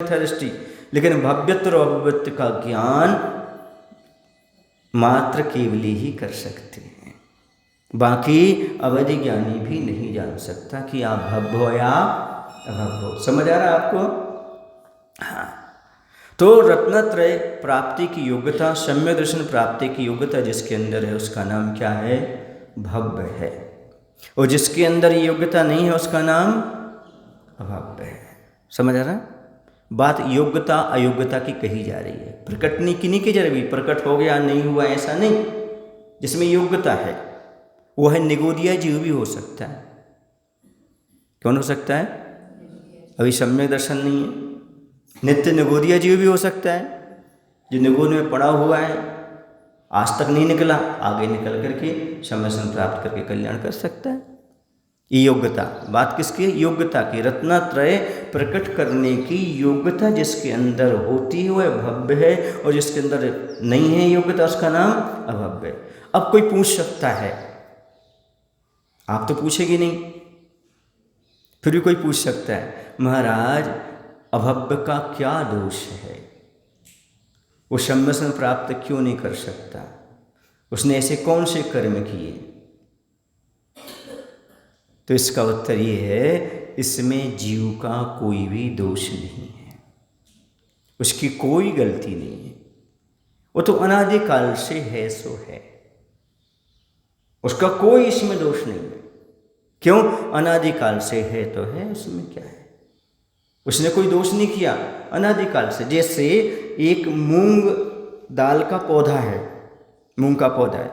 दृष्टि, लेकिन भव्यत्व और अभव्यत्व का ज्ञान मात्र केवली ही कर सकते हैं। बाकी अवधि ज्ञानी भी नहीं जान सकता कि आप भव्य हो या अभव्य हो। समझ आ रहा है आपको? हाँ। तो रत्नत्रय प्राप्ति की योग्यता, सम्यक दर्शन प्राप्ति की योग्यता जिसके अंदर है उसका नाम क्या है? भव्य है। और जिसके अंदर ये योग्यता नहीं है उसका नाम अभव्य है। समझ आ रहा है? बात योग्यता अयोग्यता की कही जा रही है। प्रकट नहीं की नहीं की जा रही, प्रकट हो गया नहीं हुआ ऐसा नहीं। जिसमें योग्यता है वो है निगोदिया जीव भी हो सकता है। कौन हो सकता है? अभी सम्यक दर्शन नहीं है। नित्य निगोदिया जीव भी हो सकता है, जो निगोद में पड़ा हुआ है, आज तक नहीं निकला, आगे निकल करके सम्यक दर्शन प्राप्त करके कल्याण कर सकता है। ये योग्यता, बात किसकी है? योग्यता की। रत्नत्रय प्रकट करने की योग्यता जिसके अंदर होती है वह भव्य है, और जिसके अंदर नहीं है योग्यता उसका नाम अभव्य। अब कोई पूछ सकता है, आप तो पूछेगी नहीं, फिर भी कोई पूछ सकता है, महाराज अभव्य का क्या दोष है? वो सम्यक दर्शन प्राप्त क्यों नहीं कर सकता? उसने ऐसे कौन से कर्म किए? तो इसका उत्तर ये है, इसमें जीव का कोई भी दोष नहीं है, उसकी कोई गलती नहीं है। वो तो अनादिकाल से है सो है, उसका कोई इसमें दोष नहीं है। क्यों? अनादिकाल से है तो है, उसमें क्या है? उसने कोई दोष नहीं किया अनादिकाल से। जैसे एक मूंग दाल का पौधा है, मूंग का पौधा है,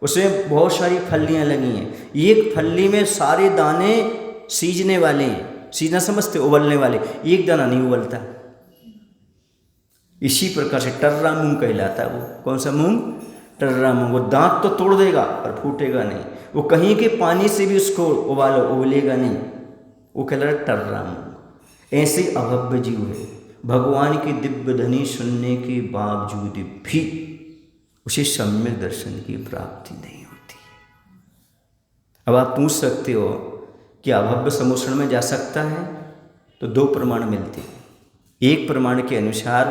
उसमें बहुत सारी फलियां लगी हैं। एक फली में सारे दाने सीजने वाले हैं, सीजना समझते, उबलने वाले, एक दाना नहीं उबलता। इसी प्रकार से टर्रा मूंग कहलाता है। वो कौन सा मूंग? टर्रा मूंग। वो दांत तो तोड़ देगा पर फूटेगा नहीं, वो कहीं के पानी से भी उसको उबालो उबलेगा नहीं, वो कहलाता टर्रा मूंग। ऐसे अभव्य जीव है, भगवान की दिव्य धनी सुनने के बावजूद भी उसे सम्यक दर्शन की प्राप्ति नहीं होती। अब आप पूछ सकते हो कि अभव्य समोषण में जा सकता है? तो दो प्रमाण मिलते हैं। एक प्रमाण के अनुसार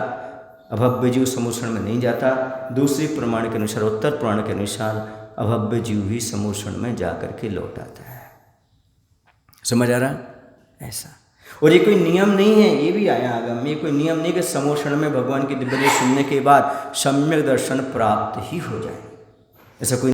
अभव्य जीव समोषण में नहीं जाता, दूसरे प्रमाण के अनुसार, उत्तर प्रमाण के अनुसार अभव्य जीव ही समोषण में जा करके लौट आता है। समझ आ रहा? ऐसा। और ये कोई नियम नहीं है, ये भी आया आगम में, कोई नियम नहीं कि समोषण में भगवान की दिव्य सुनने के बाद सम्यक दर्शन प्राप्त ही हो जाए, ऐसा कोई